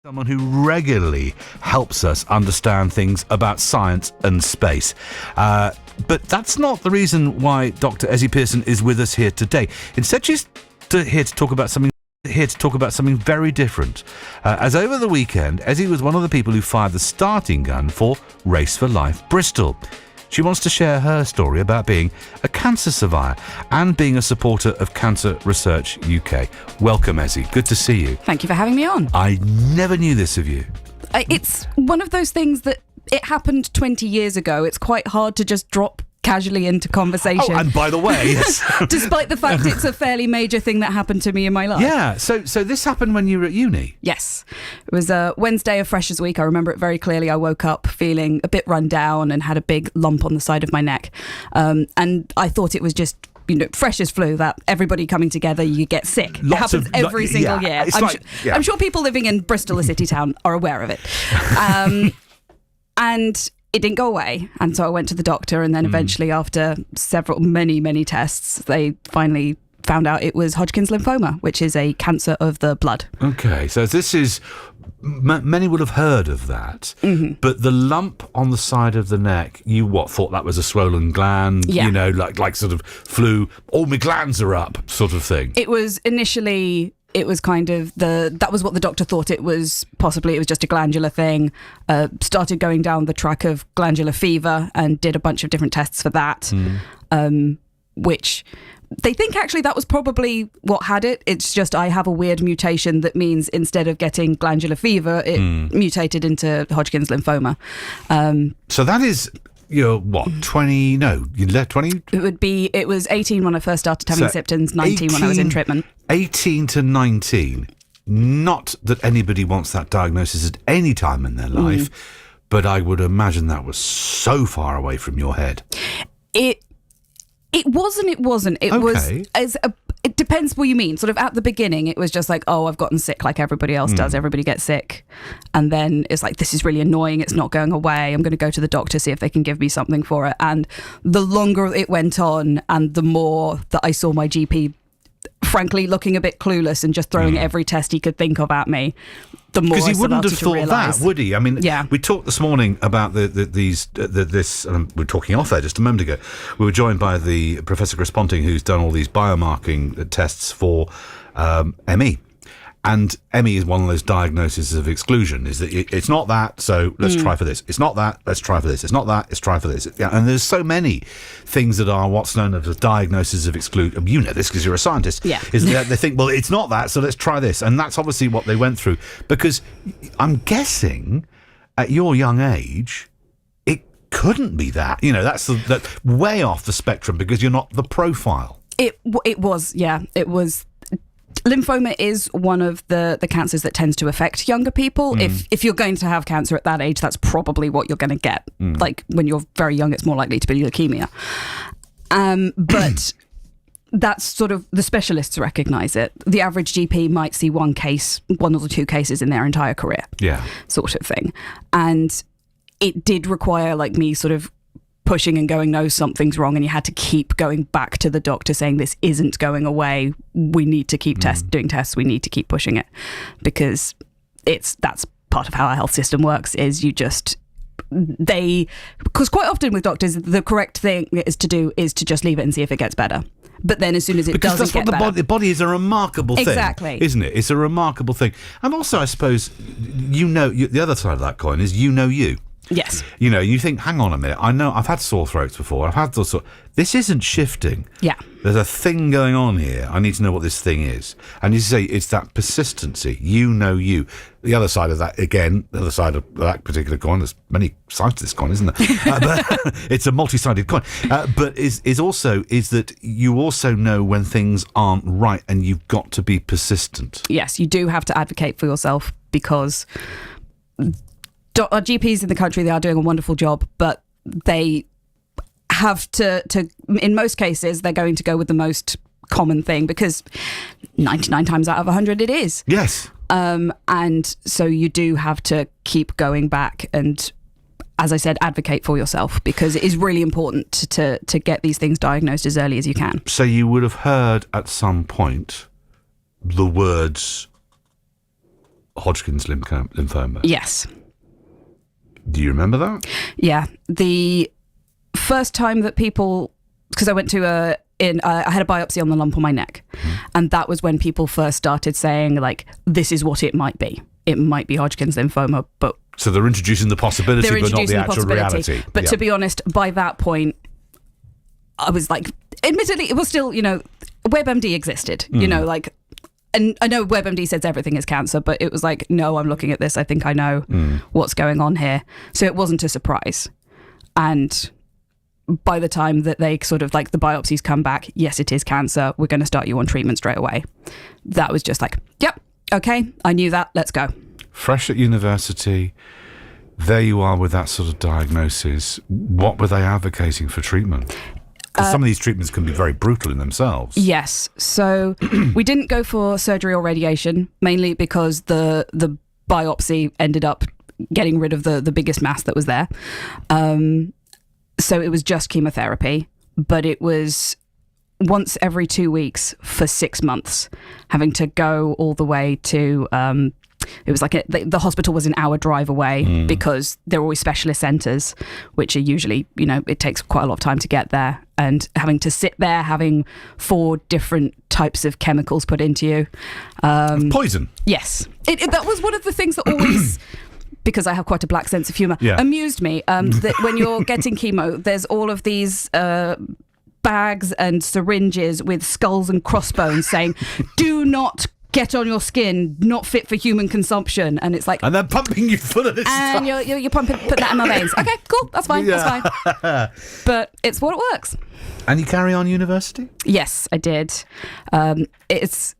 Someone who regularly helps us understand things about science and space. But that's not the reason why Dr. Ezzy Pearson is with us here today. Instead, she's here to talk about something very different. As over the weekend, Ezzy was one of the people who fired the starting gun for Race for Life Bristol. She wants to share her story about being a cancer survivor and being a supporter of Cancer Research UK. Welcome, Ezzy. Good to see you. Thank you for having me on. I never knew this of you. It's one of those things that it happened 20 years ago. It's quite hard to just drop casually into conversation. Oh, and by the way, yes. Despite the fact it's a fairly major thing that happened to me in my life. Yeah, so this happened when you were at uni? Yes. It was a Wednesday of Freshers Week. I remember it very clearly. I woke up feeling a bit run down and had a big lump on the side of my neck. And I thought it was just, freshers flu, that everybody coming together, you get sick. It happens every single year. I'm sure people living in Bristol, a city town, are aware of it. And it didn't go away, and so I went to the doctor, and then eventually, after many tests, they finally found out it was Hodgkin's lymphoma, which is a cancer of the blood. Okay, so this is, many would have heard of that, but the lump on the side of the neck, you thought that was a swollen gland, like sort of flu, all my glands are up sort of thing? It was initially... It was kind of that was what the doctor thought it was. Possibly it was just a glandular thing. Started going down the track of glandular fever and did a bunch of different tests for that, which they think actually that was probably what had it. It's just I have a weird mutation that means instead of getting glandular fever, it mutated into Hodgkin's lymphoma. So that is... You're what, 20? No, you left 20? It was 18 when I first started having symptoms, 19 when I was in treatment. 18 to 19. Not that anybody wants that diagnosis at any time in their life, but I would imagine that was so far away from your head. It wasn't. It depends what you mean. Sort of at the beginning, it was just like, oh, I've gotten sick like everybody else does. Everybody gets sick. And then it's like, this is really annoying. It's not going away. I'm going to go to the doctor, see if they can give me something for it. And the longer it went on and the more that I saw my GP, frankly, looking a bit clueless and just throwing every test he could think of at me, the more I started to realise. Because he wouldn't have thought that, would he? I mean, we talked this morning about this. We were talking off there just a moment ago. We were joined by the Professor Grisponting, who's done all these biomarking tests for ME. And ME is one of those diagnoses of exclusion, is that it's not that, so let's try for this. It's not that, let's try for this. It's not that, let's try for this. Yeah, and there's so many things that are what's known as diagnoses of exclusion. You know this because you're a scientist. Yeah. Is that they think, well, it's not that, so let's try this. And that's obviously what they went through. Because I'm guessing at your young age, it couldn't be that. That's way off the spectrum because you're not the profile. It was. Lymphoma is one of the cancers that tends to affect younger people. If you're going to have cancer at that age, that's probably what you're going to get. Like when you're very young, it's more likely to be leukemia. But that's sort of, the specialists recognise it. The average GP might see one or two cases in their entire career. Yeah. Sort of thing. And it did require me sort of pushing and going, no, something's wrong, and you had to keep going back to the doctor saying this isn't going away, we need to keep doing tests, we need to keep pushing it, because that's part of how our health system works, is because quite often with doctors the correct thing is to just leave it and see if it gets better. But then as soon as it doesn't get better... Because the body is a remarkable thing. Exactly. Isn't it? It's a remarkable thing. And also, I suppose, the other side of that coin is you. Yes. You think, hang on a minute, I know I've had sore throats before, this isn't shifting. Yeah. There's a thing going on here. I need to know what this thing is. And you say it's that persistency. You. The other side of that, again, the other side of that particular coin, there's many sides to this coin, isn't there? But it's a multi-sided coin. But is that you also know when things aren't right and you've got to be persistent. Yes, you do have to advocate for yourself, because... Our GPs in the country, they are doing a wonderful job, but they have to in most cases, they're going to go with the most common thing, because 99 times out of 100 it is. Yes. And so you do have to keep going back and, as I said, advocate for yourself, because it is really important to get these things diagnosed as early as you can. So you would have heard at some point the words Hodgkin's lymphoma? Yes. Do you remember that? Yeah. The first time that people, because I went to I had a biopsy on the lump on my neck, and that was when people first started saying, like, this is what it might be. It might be Hodgkin's lymphoma, but... So they're introducing the possibility, but not the actual reality. But to be honest, by that point, I was like, admittedly, it was still, WebMD existed, like... And I know WebMD says everything is cancer, but it was like, no, I'm looking at this. I think I know what's going on here. So it wasn't a surprise. And by the time that they sort of like the biopsies come back, yes, it is cancer. We're going to start you on treatment straight away. That was just like, yep, okay, I knew that. Let's go. Fresh at university, there you are with that sort of diagnosis. What were they advocating for treatment? Because some of these treatments can be very brutal in themselves. Yes. So we didn't go for surgery or radiation, mainly because the biopsy ended up getting rid of the biggest mass that was there. So it was just chemotherapy, but it was once every 2 weeks for 6 months, having to go all the way to... it was like the hospital was an hour drive away because there were always specialist centres, which are usually, it takes quite a lot of time to get there. And having to sit there, having 4 different types of chemicals put into you. Poison. Yes. That was one of the things that always... because I have quite a black sense of humour, amused me. That when you're getting chemo, there's all of these... bags and syringes with skulls and crossbones saying, do not get on your skin, not fit for human consumption. And it's like... And they're pumping you full of this and stuff. you're pumping, putting that in my veins. Okay, cool, that's fine, that's fine. But it's what works. And you carry on university? Yes, I did. It's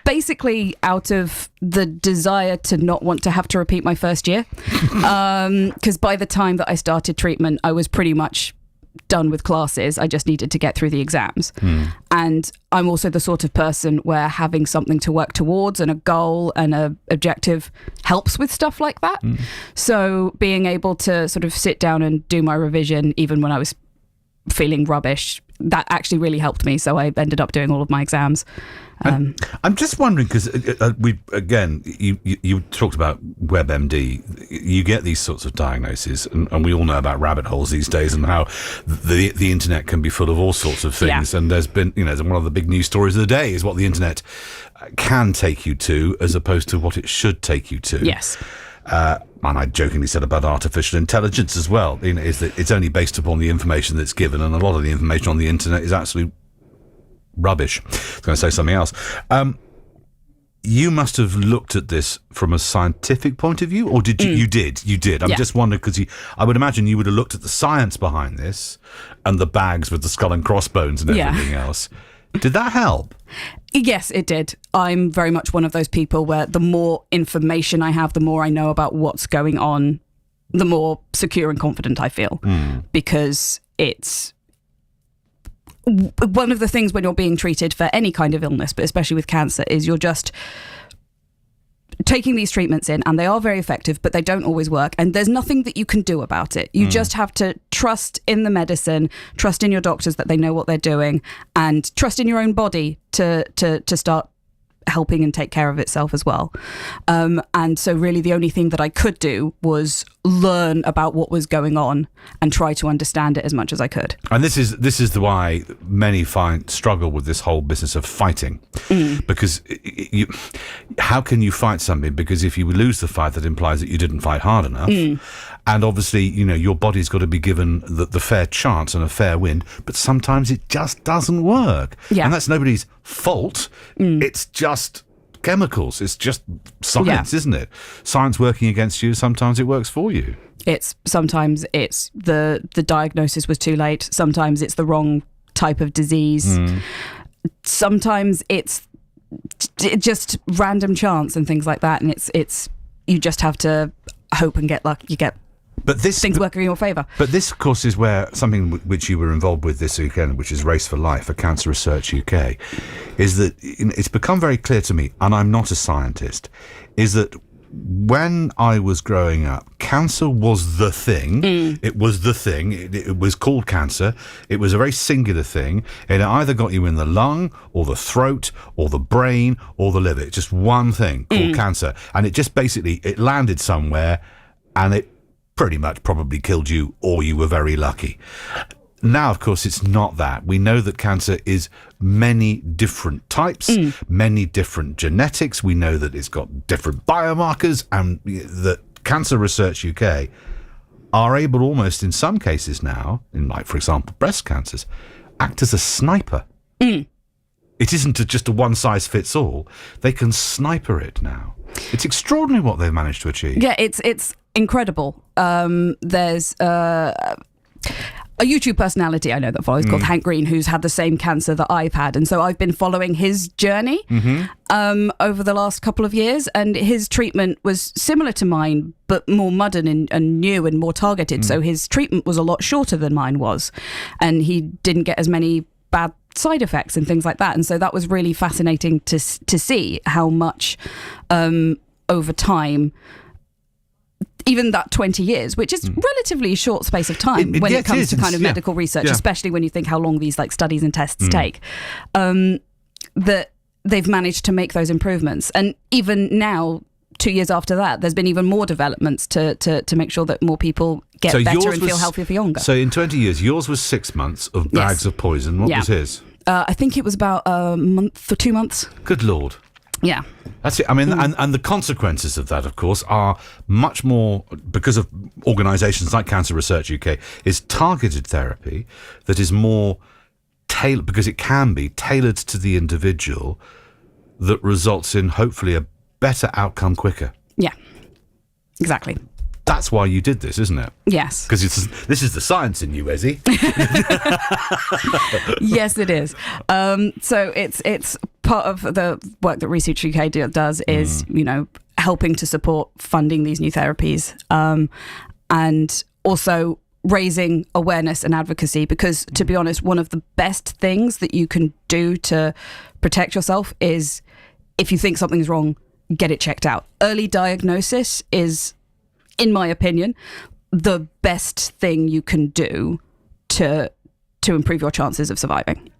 basically out of the desire to not want to have to repeat my first year. Because by the time that I started treatment, I was pretty much done with classes. I just needed to get through the exams. And I'm also the sort of person where having something to work towards and a goal and a objective helps with stuff like that. So being able to sort of sit down and do my revision even when I was feeling rubbish, that actually really helped me. So I ended up doing all of my exams. I'm just wondering, because you talked about WebMD. You get these sorts of diagnoses, and we all know about rabbit holes these days and how the internet can be full of all sorts of things. And there's been, one of the big news stories of the day is what the internet can take you to as opposed to what it should take you to. Yes. And I jokingly said about artificial intelligence as well, is that it's only based upon the information that's given, and a lot of the information on the internet is absolutely rubbish. I was going to say something else. You must have looked at this from a scientific point of view, or did you? You did. I'm just wondering, because I would imagine you would have looked at the science behind this and the bags with the skull and crossbones and everything else. Did that help? Yes, it did. I'm very much one of those people where the more information I have, the more I know about what's going on, the more secure and confident I feel. Because it's one of the things when you're being treated for any kind of illness, but especially with cancer, is you're just taking these treatments in, and they are very effective, but they don't always work, and there's nothing that you can do about it. You just have to trust in the medicine, trust in your doctors that they know what they're doing, and trust in your own body to start helping and take care of itself as well. And so really the only thing that I could do was learn about what was going on and try to understand it as much as I could. And this is why many struggle with this whole business of fighting, because how can you fight something? Because if you lose the fight, that implies that you didn't fight hard enough. And obviously, your body's got to be given the fair chance and a fair wind, but sometimes it just doesn't work. And that's nobody's fault. It's just chemicals. It's just science, isn't it? Science working against you, sometimes it works for you. Sometimes it's the diagnosis was too late. Sometimes it's the wrong type of disease. Sometimes it's just random chance and things like that. And it's you just have to hope and get luck. You get things work in your favour. But this, of course, is where something which you were involved with this weekend, which is Race for Life for Cancer Research UK, is that it's become very clear to me, and I'm not a scientist, is that when I was growing up, cancer was the thing. It was the thing. It was called cancer. It was a very singular thing. It either got you in the lung or the throat or the brain or the liver. It's just one thing called cancer. And it just basically, it landed somewhere and it pretty much probably killed you, or you were very lucky. Now, of course, it's not that. We know that cancer is many different types, many different genetics. We know that it's got different biomarkers, and that Cancer Research UK are able almost in some cases now, in like, for example, breast cancers, act as a sniper. It isn't just a one-size-fits-all. They can sniper it now. It's extraordinary what they've managed to achieve. Yeah, it's incredible. There's a YouTube personality I know that follows called Hank Green, who's had the same cancer that I've had. And so I've been following his journey over the last couple of years. And his treatment was similar to mine, but more modern and new and more targeted. So his treatment was a lot shorter than mine was. And he didn't get as many bad side effects and things like that. And so that was really fascinating to see how much over time, even that 20 years, which is relatively short space of time when it comes to kind of medical research, especially when you think how long these like studies and tests take, that they've managed to make those improvements. And even now, 2 years after that, there's been even more developments to make sure that more people get better and feel healthier for longer. So in 20 years, yours was 6 months of bags of poison. What was his? I think it was about a month or 2 months. Good Lord. Yeah. That's it. I mean, and the consequences of that, of course, are much more, because of organisations like Cancer Research UK, is targeted therapy that is more tailored, because it can be tailored to the individual, that results in hopefully a better outcome quicker. Yeah, exactly. That's why you did this, isn't it? Yes. Because this is the science in you, Ezzy. Yes, it is. So it's part of the work that Research UK does is, helping to support funding these new therapies, and also raising awareness and advocacy, because to be honest, one of the best things that you can do to protect yourself is, if you think something's wrong, get it checked out. Early diagnosis is, in my opinion, the best thing you can do to improve your chances of surviving.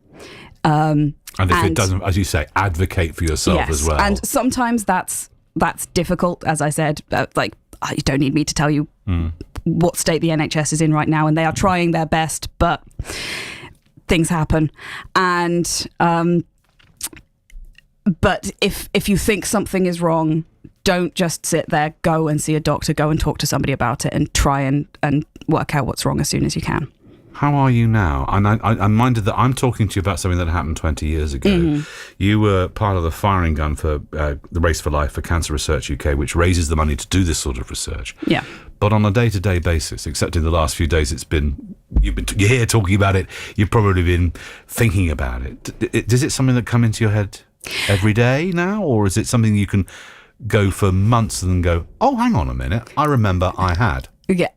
And if it doesn't, as you say, advocate for yourself as well. And sometimes that's difficult, as I said. You don't need me to tell you what state the NHS is in right now, and they are trying their best, but things happen. And but if you think something is wrong, don't just sit there. Go and see a doctor. Go and talk to somebody about it, and try and work out what's wrong as soon as you can. How are you now? And I'm minded that I'm talking to you about something that happened 20 years ago. You were part of the firing gun for the Race for Life for Cancer Research UK, which raises the money to do this sort of research. Yeah. But on a day-to-day basis, except in the last few days, you're here talking about it. You've probably been thinking about it. Is it something that comes into your head every day now, or is it something you can go for months and then go, oh, hang on a minute, I remember I had? Yeah,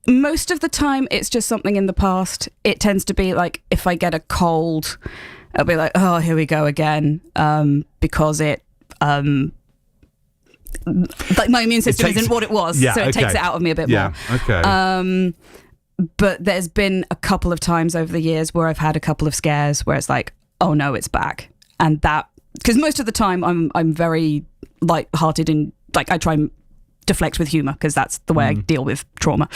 most of the time, it's just something in the past. It tends to be like, if I get a cold, I'll be like, oh, here we go again, because it, like my immune system isn't what it was, so it takes it out of me a bit more. Okay. But there's been a couple of times over the years where I've had a couple of scares where it's like, oh no, it's back. And that, because most of the time I'm very light-hearted and I try and deflect with humour, because that's the way I deal with trauma.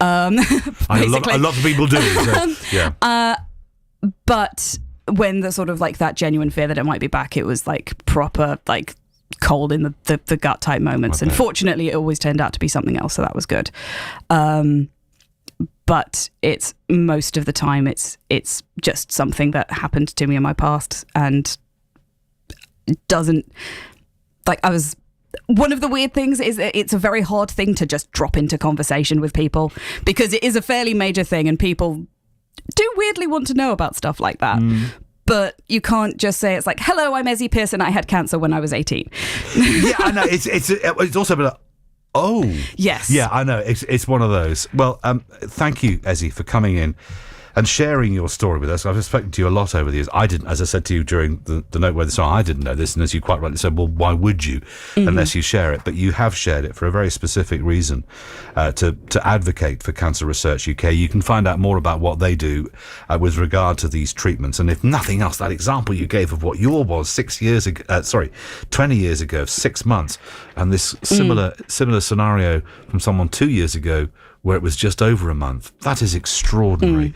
A lot of people do. So, but when the sort of that genuine fear that it might be back, it was proper cold in the gut type moments. Okay. And fortunately, it always turned out to be something else, so that was good. But it's most of the time it's just something that happened to me in my past, and it doesn't one of the weird things is that it's a very hard thing to just drop into conversation with people, because it is a fairly major thing and people do weirdly want to know about stuff like that. But you can't just say, it's like, hello, I'm Ezzy Pearson, I had cancer when I was 18. Yeah, I know. It's also been oh. Yes. Yeah, I know. It's one of those. Well, thank you, Ezzy, for coming in and sharing your story with us. I've spoken to you a lot over the years. I didn't, as I said to you during the note where the song, I didn't know this, and as you quite rightly said, well, why would you, unless you share it? But you have shared it for a very specific reason, to advocate for Cancer Research UK. You can find out more about what they do with regard to these treatments, and if nothing else, that example you gave of what your was 20 years ago, of 6 months, and this similar scenario from someone 2 years ago where it was just over a month. That is extraordinary.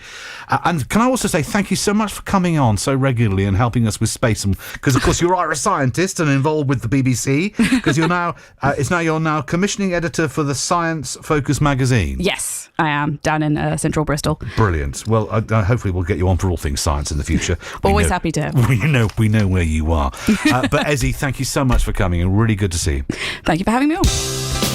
And can I also say thank you so much for coming on so regularly and helping us with space, because of course you are a scientist and involved with the BBC, because you're now commissioning editor for the Science Focus magazine. Yes, I am, down in central Bristol. Brilliant. Well, hopefully we'll get you on for all things science in the future. Always happy to. We know where you are. But Ezzy, thank you so much for coming, and really good to see you. Thank you for having me on.